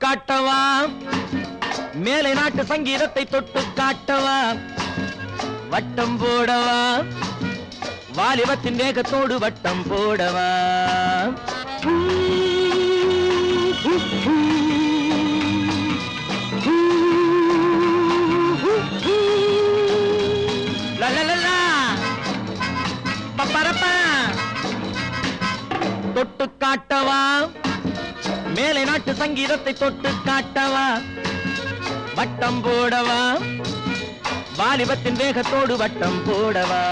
காட்டவா மேலை நாட்டு சங்கீதத்தை தொட்டு காட்டவா வட்டம் போடவா வாலிபத்தின் வேகத்தோடு வட்டம் போடவா தொட்டு காட்டவா மேலை நாட்டு சங்கீதத்தை தொட்டு காட்டவா வட்டம் போடவா வாலிபத்தின் வேகத்தோடு வட்டம் போடவா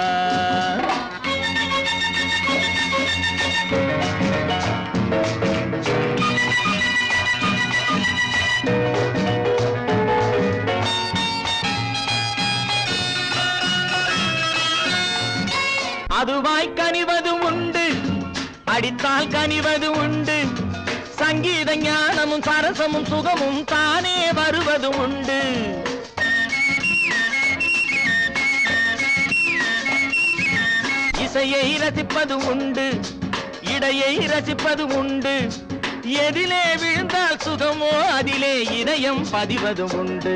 அதுவாய் கனிவதும் உண்டு அடித்தால் கனிவது உண்டு சங்கீத ஞானமும் சரசமும் சுகமும் தானே வருவதும் உண்டு இசையை ரசிப்பதும் உண்டு இடையை ரசிப்பதும் உண்டு எதிலே விழுந்தால் சுகமோ அதிலே இதயம் பதிவதும் உண்டு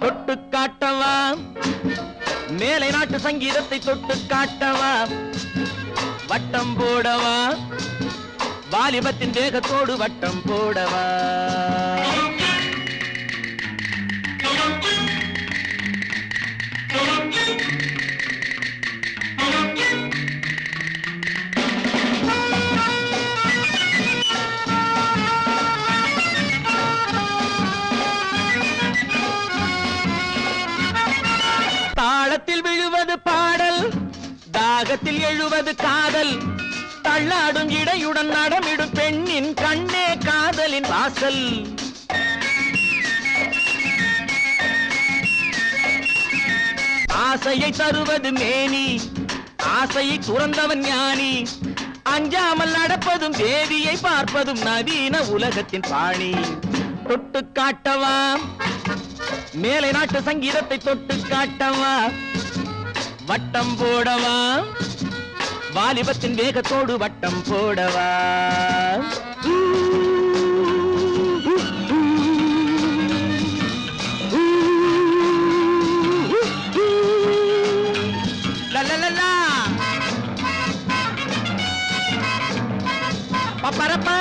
தொட்டு காட்டவா மேலை நாட்டு சங்கீதத்தை தொட்டு காட்டவா வட்டம் போடவா வாலிபத்தின் வேகத்தோடு வட்டம் போடவா தாளத்தில் விழுவது பாடல் தாகத்தில் எழுவது காதல் தள்ளாடும் இடையுடன் நடமிடும் பெண்ணின் கண்ணே காதலின் வாசல் ஆசையை தருவது மேனி ஆசையை துறந்தவன் ஞானி அஞ்சாமல் நடப்பதும் தேவியை பார்ப்பதும் நவீன உலகத்தின் பாணி தொட்டு காட்டவா மேலை நாட்டு சங்கீதத்தை தொட்டு காட்டவா வட்டம் போடவா வாலிபத்தின் வேகத்தோடு வட்டம் போடவா பப்பரப்பா